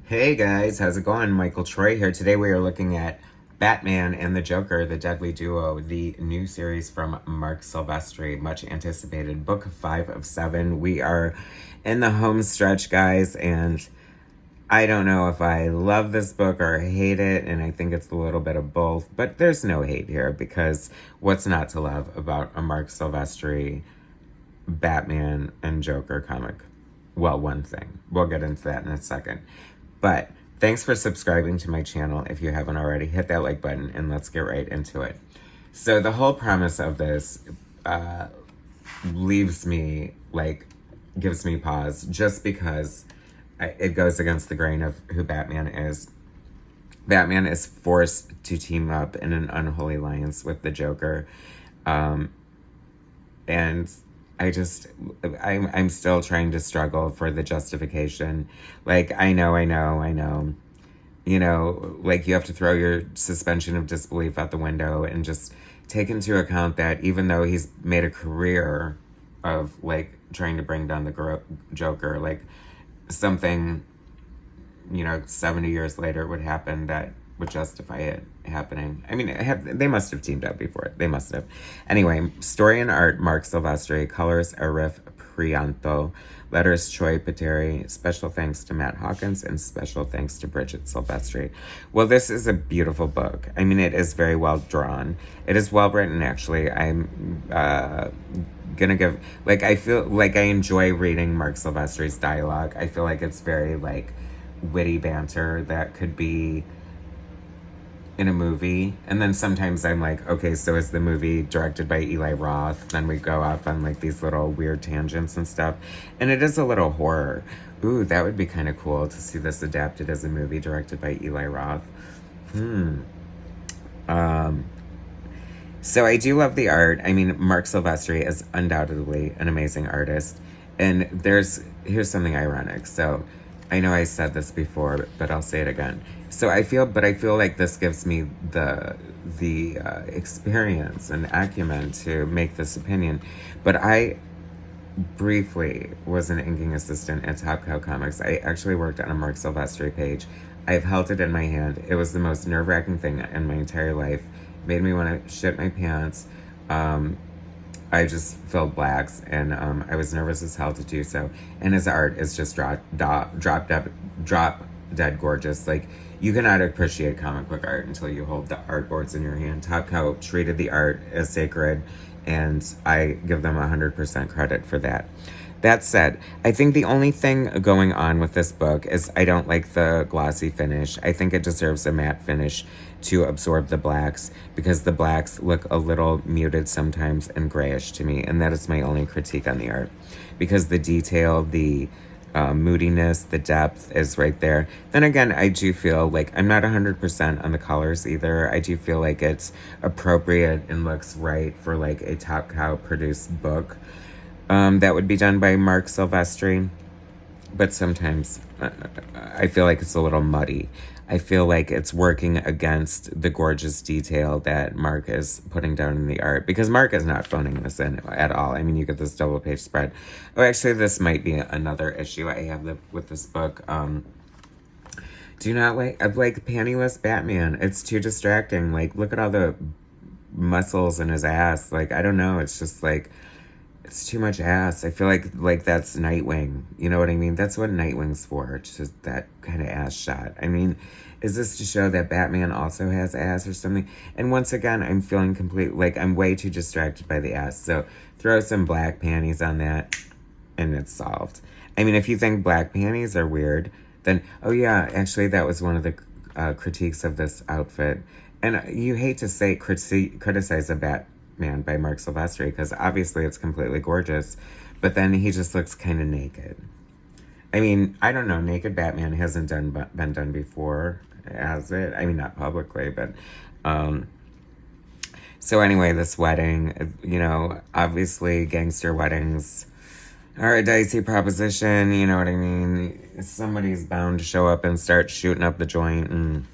Hey guys, how's it going? Michael Troy here. Today we are looking at Batman and the Joker, the Deadly Duo, the new series from MARC SILVESTRI, much anticipated. Book 5 of 7. We are in the home stretch, guys, and I don't know if I love this book or hate it, and I think it's a little bit of both, but there's no hate here because what's not to love about a MARC SILVESTRI Batman and Joker comic? Well, one thing. We'll get into that in a second. But thanks for subscribing to my channel if you haven't already. Hit that like button and let's get right into it. So the whole premise of this leaves me, gives me pause just because it goes against the grain of who Batman is. Batman is forced to team up in an unholy alliance with the Joker. And I'm still trying to struggle for the justification. I know. You know, you have to throw your suspension of disbelief out the window and just take into account that even though he's made a career of, trying to bring down the Joker, something, 70 years later would happen that would justify it happening. I mean, they must have teamed up before. They must have. Anyway, story and art, MARC SILVESTRI. Colors, Arif Prianto. Letters, Troy Pateri. Special thanks to Matt Hawkins and special thanks to Bridget Silvestri. Well, this is a beautiful book. I mean, it is very well drawn. It is well written, actually. I'm gonna give, I feel like I enjoy reading MARC SILVESTRI's dialogue. I feel like it's very, witty banter that could be in a movie. And then sometimes I'm like, okay, so is the movie directed by Eli Roth? Then we go off on these little weird tangents and stuff. And it is a little horror. Ooh, that would be kind of cool to see this adapted as a movie directed by Eli Roth. So I do love the art. I mean, MARC SILVESTRI is undoubtedly an amazing artist. And here's something ironic. So I know I said this before, but I'll say it again. So I feel like this gives me the experience and acumen to make this opinion. But I briefly was an inking assistant at Top Cow Comics. I actually worked on a MARC SILVESTRI page. I've held it in my hand. It was the most nerve-wracking thing in my entire life. Made me want to shit my pants. I just filled blacks, and I was nervous as hell to do so. And his art is just drop dead gorgeous. You cannot appreciate comic book art until you hold the artboards in your hand. Top Cow treated the art as sacred, and I give them 100% credit for that. That said, I think the only thing going on with this book is I don't like the glossy finish. I think it deserves a matte finish to absorb the blacks, because the blacks look a little muted sometimes and grayish to me, and that is my only critique on the art. Because the detail, the moodiness, the depth is right there. Then again, I do feel like I'm not 100% on the colors either. I do feel like it's appropriate and looks right for a Top Cow produced book. That would be done by MARC SILVESTRI, but sometimes I feel like it's a little muddy. I feel like it's working against the gorgeous detail that MARC is putting down in the art, because MARC is not phoning this in at all. I mean, you get this double page spread. Oh, actually, this might be another issue I have with this book. Do not like pantyless Batman. It's too distracting. Look at all the muscles in his ass. I don't know. It's just it's too much ass. I feel like that's Nightwing. You know what I mean? That's what Nightwing's for. It's just that kind of ass shot. I mean, is this to show that Batman also has ass or something? And once again, I'm feeling I'm way too distracted by the ass. So throw some black panties on that and it's solved. I mean, if you think black panties are weird, then, oh yeah, actually that was one of the critiques of this outfit. And you hate to say criticize a Batman by MARC SILVESTRI, because obviously it's completely gorgeous, but then he just looks kind of naked. I mean, I don't know, naked Batman hasn't been done before, has it? I mean, not publicly, but so anyway, this wedding, obviously gangster weddings are a dicey proposition, you know what I mean? Somebody's bound to show up and start shooting up the joint, and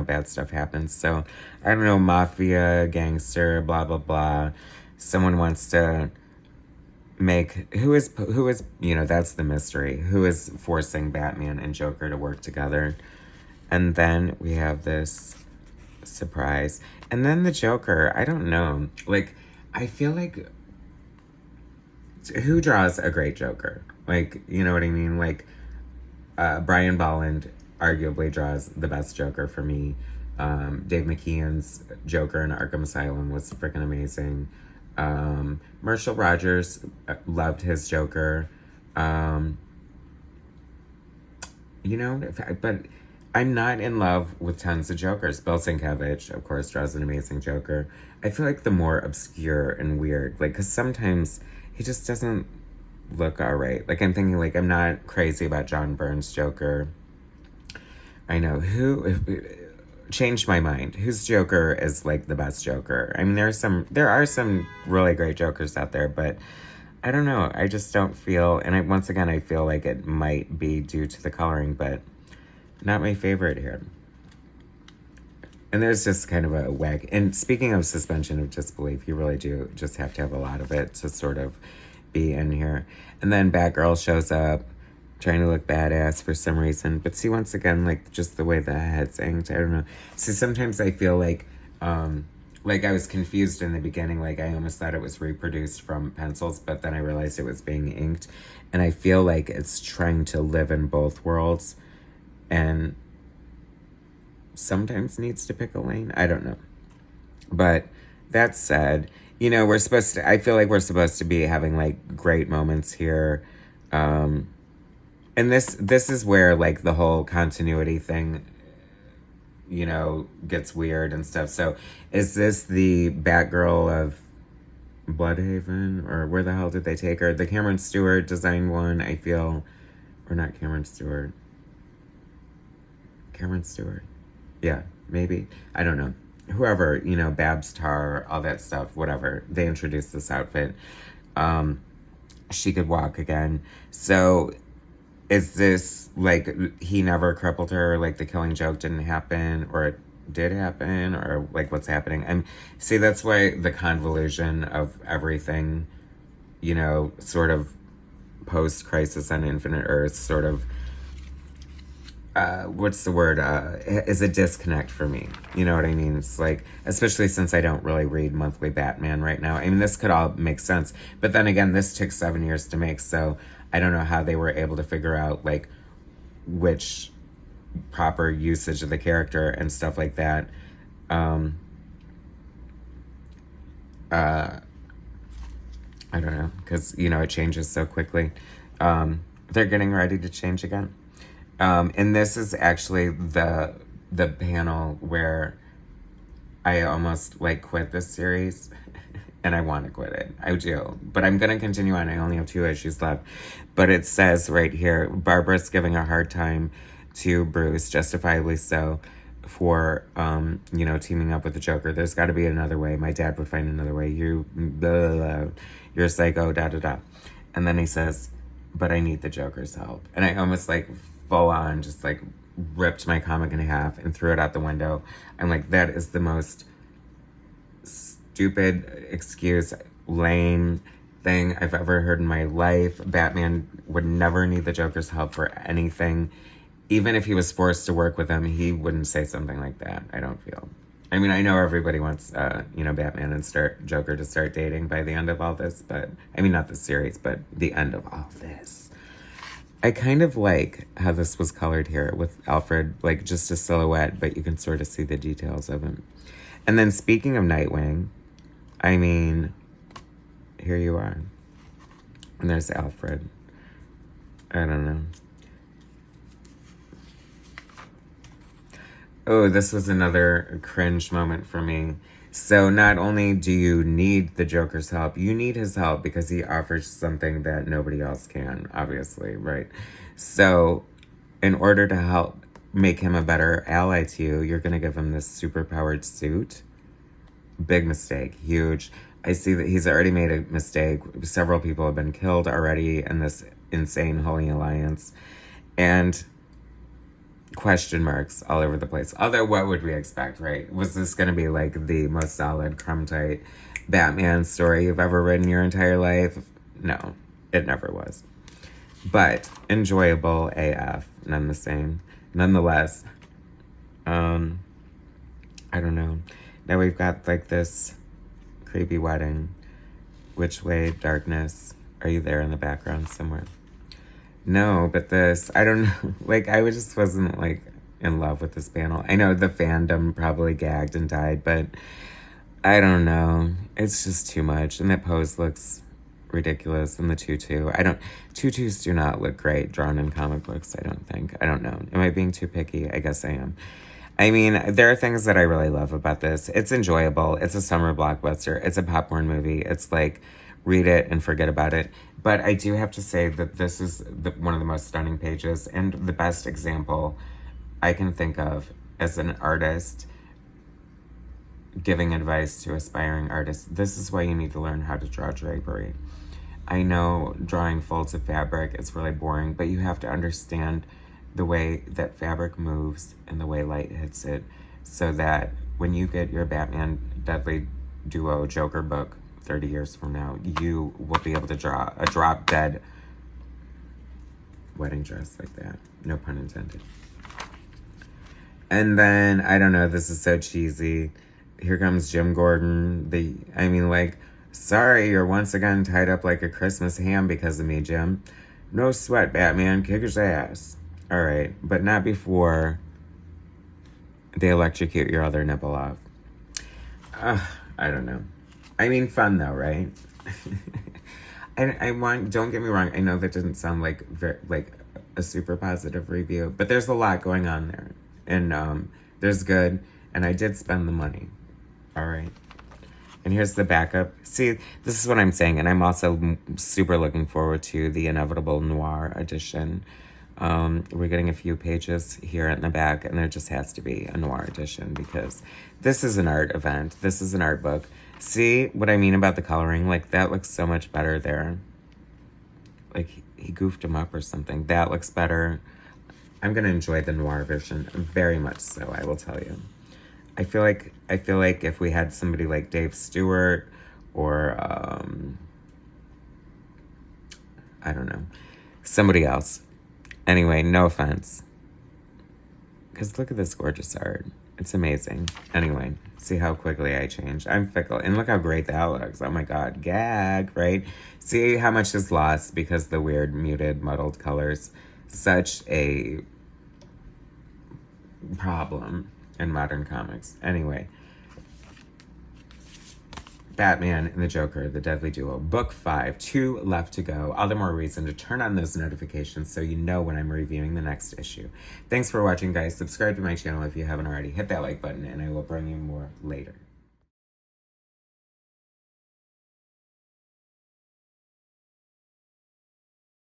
bad stuff happens. So, I don't know, mafia, gangster, blah, blah, blah. Someone wants to who is, that's the mystery. Who is forcing Batman and Joker to work together? And then we have this surprise. And then the Joker, I don't know. Like, I feel like, who draws a great Joker? Like, you know what I mean? Like, Brian Bolland arguably draws the best Joker for me. Dave McKeon's Joker in Arkham Asylum was freaking amazing. Marshall Rogers, loved his Joker. But I'm not in love with tons of Jokers. Bill Sienkiewicz, of course, draws an amazing Joker. I feel like the more obscure and weird, like, because sometimes he just doesn't look all right. Like, I'm thinking, like, I'm not crazy about John Byrne's Joker. I know changed my mind. Whose Joker is, like, the best Joker? I mean, there are some really great Jokers out there, but I don't know. I just don't feel, and I feel like it might be due to the coloring, but not my favorite here. And there's just kind of a wag. And speaking of suspension of disbelief, you really do just have to have a lot of it to sort of be in here. And then Batgirl shows up, trying to look badass for some reason. But see, once again, like, just the way the head's inked, I don't know. See, sometimes I feel like I was confused in the beginning. Like, I almost thought it was reproduced from pencils, but then I realized it was being inked. And I feel like it's trying to live in both worlds and sometimes needs to pick a lane. I don't know. But that said, I feel like we're supposed to be having, like, great moments here. And this is where, like, the whole continuity thing, gets weird and stuff. So is this the Batgirl of Bloodhaven? Or where the hell did they take her? The Cameron Stewart designed one, I feel. Or not Cameron Stewart. Cameron Stewart. Yeah, maybe. I don't know. Whoever, Babs Tarr, all that stuff, whatever. They introduced this outfit. She could walk again. So is this, like, he never crippled her, like, the Killing Joke didn't happen, or it did happen, or, like, what's happening? And see, that's why the convolution of everything, sort of post-Crisis on Infinite Earths, sort of, what's the word, is a disconnect for me. You know what I mean? It's like, especially since I don't really read monthly Batman right now. I mean, this could all make sense. But then again, this took 7 years to make, so I don't know how they were able to figure out, like, which proper usage of the character and stuff like that. I don't know, because, it changes so quickly. They're getting ready to change again. And this is actually the panel where I almost, like, quit this series. And I want to quit it. I do. But I'm going to continue on. I only have 2 issues left. But it says right here, Barbara's giving a hard time to Bruce, justifiably so, for, teaming up with the Joker. There's got to be another way. My dad would find another way. You're a psycho, da-da-da. And then he says, but I need the Joker's help. And I almost, like, full on just, like, ripped my comic in half and threw it out the window. I'm like, that is the most stupid excuse, lame thing I've ever heard in my life. Batman would never need the Joker's help for anything. Even if he was forced to work with him, he wouldn't say something like that, I don't feel. I mean, I know everybody wants, Batman and Joker to start dating by the end of all this, but, I mean, not the series, but the end of all this. I kind of like how this was colored here with Alfred, like, just a silhouette, but you can sort of see the details of him. And then speaking of Nightwing, I mean, here you are. And there's Alfred. I don't know. Oh, this was another cringe moment for me. So not only do you need the Joker's help, you need his help because he offers something that nobody else can, obviously, right? So in order to help make him a better ally to you, you're going to give him this super-powered suit. Big mistake. Huge. I see that he's already made a mistake. Several people have been killed already in this insane Holy Alliance. And question marks all over the place. Although, what would we expect, right? Was this going to be, like, the most solid, crumb-tight Batman story you've ever read in your entire life? No, it never was. But enjoyable AF, nonetheless. I don't know. Now we've got like this creepy wedding. Which way, darkness? Are you there in the background somewhere? No, but this, I don't know. Like, I just wasn't like in love with this panel. I know the fandom probably gagged and died, but I don't know. It's just too much. And that pose looks ridiculous. And the tutu. Tutus do not look great drawn in comic books, I don't think. I don't know. Am I being too picky? I guess I am. I mean, there are things that I really love about this. It's enjoyable. It's a summer blockbuster. It's a popcorn movie. It's like, read it and forget about it. But I do have to say that this is one of the most stunning pages and the best example I can think of as an artist giving advice to aspiring artists. This is why you need to learn how to draw drapery. I know drawing folds of fabric is really boring, but you have to understand the way that fabric moves and the way light hits it, so that when you get your Batman Deadly Duo Joker book 30 years from now, you will be able to draw a drop-dead wedding dress like that. No pun intended. And then, I don't know, this is so cheesy. Here comes Jim Gordon. Sorry, you're once again tied up like a Christmas ham because of me, Jim. No sweat, Batman. Kick his ass. All right, but not before they electrocute your other nipple off. I don't know. I mean, fun though, right? Don't get me wrong, I know that didn't sound like a super positive review, but there's a lot going on there. And there's good, and I did spend the money. All right. And here's the backup. See, this is what I'm saying, and I'm also super looking forward to the inevitable noir edition. We're getting a few pages here in the back, and there just has to be a noir edition because this is an art event. This is an art book. See what I mean about the coloring? Like, that looks so much better there. Like, he goofed him up or something. That looks better. I'm going to enjoy the noir version very much so, I will tell you. I feel like if we had somebody like Dave Stewart or, I don't know, somebody else. Anyway, no offense. Because look at this gorgeous art. It's amazing. Anyway, see how quickly I change. I'm fickle. And look how great that looks. Oh my God. Gag, right? See how much is lost because the weird, muted, muddled colors. Such a problem in modern comics. Anyway. Batman and the Joker, the Deadly Duo, Book 5, 2 left to go. All the more reason to turn on those notifications so you know when I'm reviewing the next issue. Thanks for watching, guys. Subscribe to my channel if you haven't already. Hit that like button, and I will bring you more later.